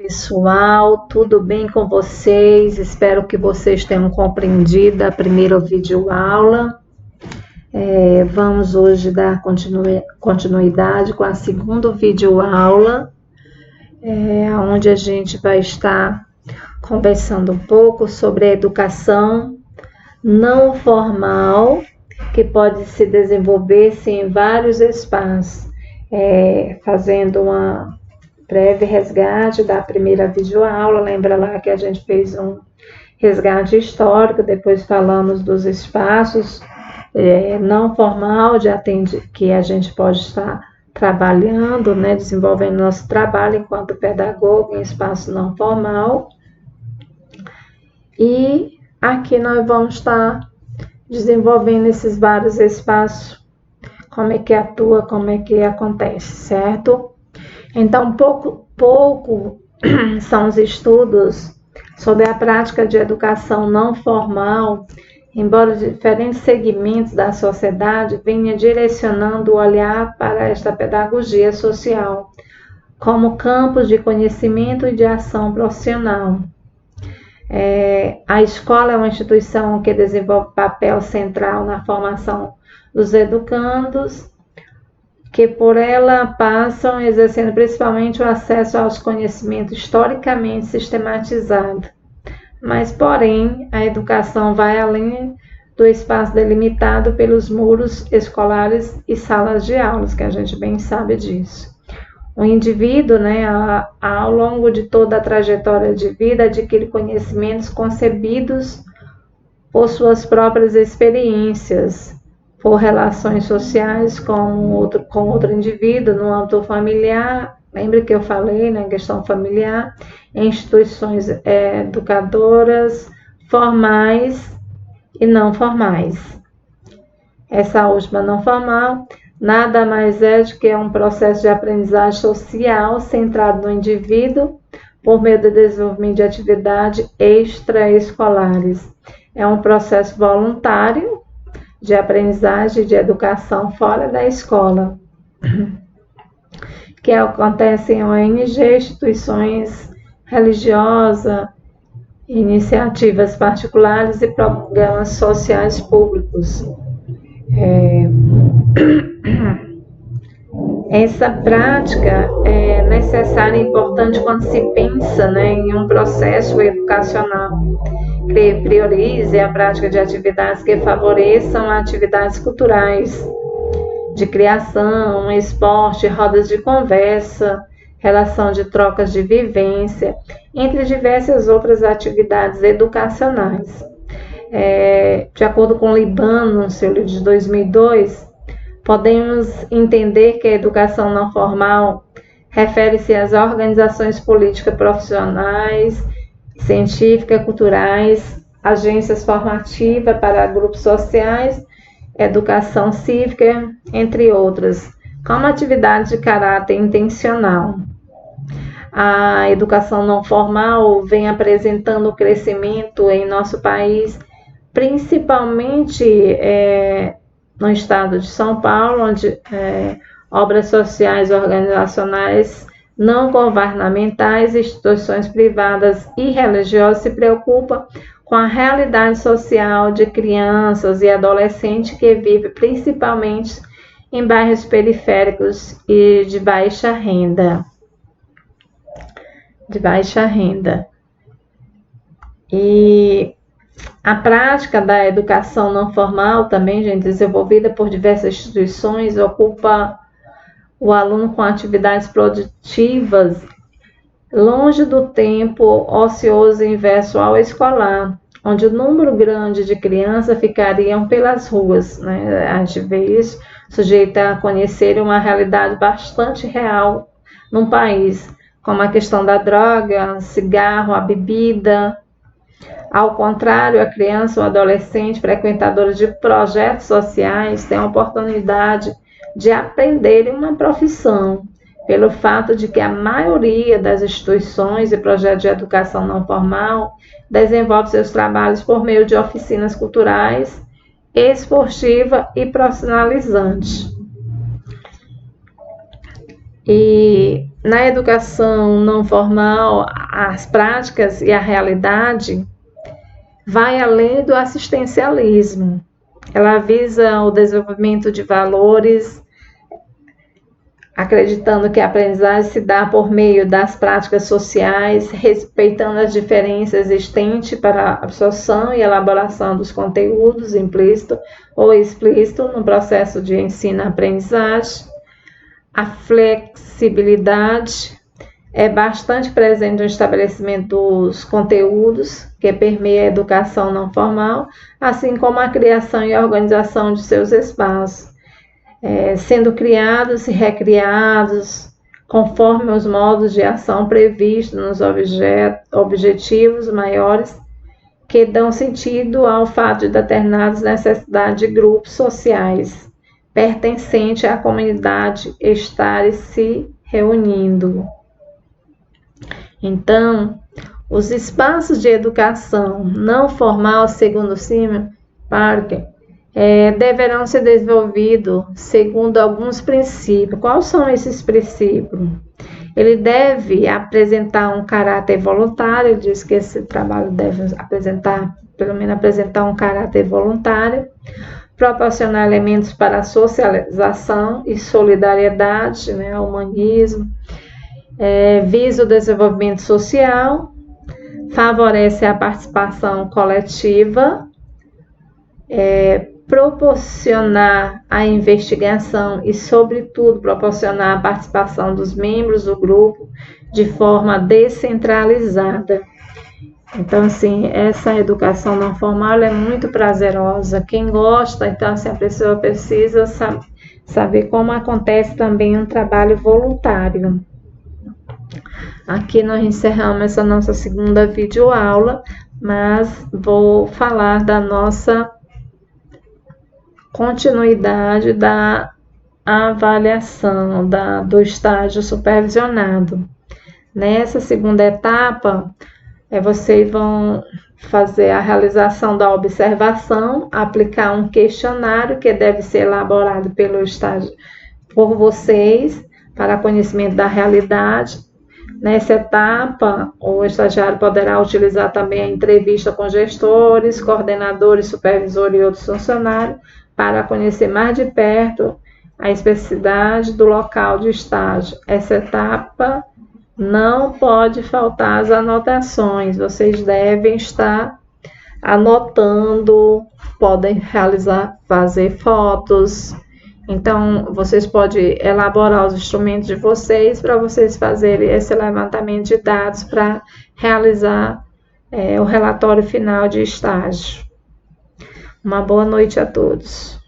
pessoal, tudo bem com vocês? Espero que vocês tenham compreendido a primeira videoaula. Vamos hoje dar continuidade com a segunda videoaula, onde a gente vai estar conversando um pouco sobre a educação não formal, que pode se desenvolver em vários espaços, fazendo uma breve resgate da primeira videoaula. Lembra lá que a gente fez um resgate histórico, depois falamos dos espaços não formal que a gente pode estar trabalhando, desenvolvendo nosso trabalho enquanto pedagogo em espaço não formal. E aqui nós vamos estar desenvolvendo esses vários espaços, como é que atua, como é que acontece, certo? Então, pouco são os estudos sobre a prática de educação não formal, embora diferentes segmentos da sociedade venham direcionando o olhar para esta pedagogia social, como campos de conhecimento e de ação profissional. A escola é uma instituição que desenvolve papel central na formação dos educandos, que por ela passam exercendo principalmente o acesso aos conhecimentos historicamente sistematizados. Mas, porém, a educação vai além do espaço delimitado pelos muros escolares e salas de aulas, que a gente bem sabe disso. O indivíduo, ao longo de toda a trajetória de vida, adquire conhecimentos concebidos por suas próprias experiências, por relações sociais com outro indivíduo no âmbito familiar. Lembra que eu falei na questão familiar, em instituições educadoras formais e não formais. Essa última não formal nada mais é do que um processo de aprendizagem social centrado no indivíduo por meio do desenvolvimento de atividades extraescolares. É um processo voluntário de aprendizagem e de educação fora da escola, que acontece em ONG, instituições religiosas, iniciativas particulares e programas sociais públicos. Essa prática é necessária e importante quando se pensa em um processo educacional que priorize a prática de atividades que favoreçam atividades culturais, de criação, esporte, rodas de conversa, relação de trocas de vivência, entre diversas outras atividades educacionais. De acordo com o Libano, no seu livro de 2002, podemos entender que a educação não formal refere-se às organizações políticas profissionais, científicas, culturais, agências formativas para grupos sociais, educação cívica, entre outras, como atividade de caráter intencional. A educação não formal vem apresentando o crescimento em nosso país, principalmente no estado de São Paulo, onde obras sociais organizacionais não governamentais, instituições privadas e religiosas se preocupam com a realidade social de crianças e adolescentes que vivem principalmente em bairros periféricos e de baixa renda. E a prática da educação não formal também, desenvolvida por diversas instituições, ocupa o aluno com atividades produtivas longe do tempo ocioso inverso ao escolar, onde o número grande de crianças ficariam pelas ruas. A gente vê isso, sujeita a conhecer uma realidade bastante real num país, como a questão da droga, cigarro, a bebida. Ao contrário, a criança ou adolescente frequentadora de projetos sociais tem a oportunidade de aprender uma profissão, pelo fato de que a maioria das instituições e projetos de educação não formal desenvolve seus trabalhos por meio de oficinas culturais, esportiva e profissionalizante. E na educação não formal, as práticas e a realidade vai além do assistencialismo. Ela visa o desenvolvimento de valores, acreditando que a aprendizagem se dá por meio das práticas sociais, respeitando as diferenças existentes para a absorção e elaboração dos conteúdos implícito ou explícito no processo de ensino-aprendizagem. A flexibilidade é bastante presente no estabelecimento dos conteúdos que permeia a educação não formal, assim como a criação e organização de seus espaços, sendo criados e recriados conforme os modos de ação previstos nos objetivos maiores que dão sentido ao fato de determinadas necessidades de grupos sociais pertencentes à comunidade estarem se reunindo. Então, os espaços de educação não formal, segundo Simon Parker, deverão ser desenvolvidos segundo alguns princípios. Quais são esses princípios? Ele deve apresentar um caráter voluntário, ele diz que esse trabalho deve apresentar, pelo menos apresentar um caráter voluntário, proporcionar elementos para a socialização e solidariedade, humanismo, visa o desenvolvimento social, favorece a participação coletiva, proporcionar a investigação e, sobretudo, proporcionar a participação dos membros do grupo de forma descentralizada. Então, assim, essa educação não formal é muito prazerosa. Quem gosta, então, assim, a pessoa precisa saber como acontece também um trabalho voluntário. Aqui nós encerramos essa nossa segunda videoaula, mas vou falar da nossa continuidade da avaliação do estágio supervisionado. Nessa segunda etapa, vocês vão fazer a realização da observação, aplicar um questionário que deve ser elaborado pelo estágio por vocês para conhecimento da realidade. Nessa etapa, o estagiário poderá utilizar também a entrevista com gestores, coordenadores, supervisores e outros funcionários para conhecer mais de perto a especificidade do local de estágio. Essa etapa não pode faltar as anotações, vocês devem estar anotando, podem fazer fotos. Então, vocês podem elaborar os instrumentos de vocês para vocês fazerem esse levantamento de dados para realizar o relatório final de estágio. Uma boa noite a todos.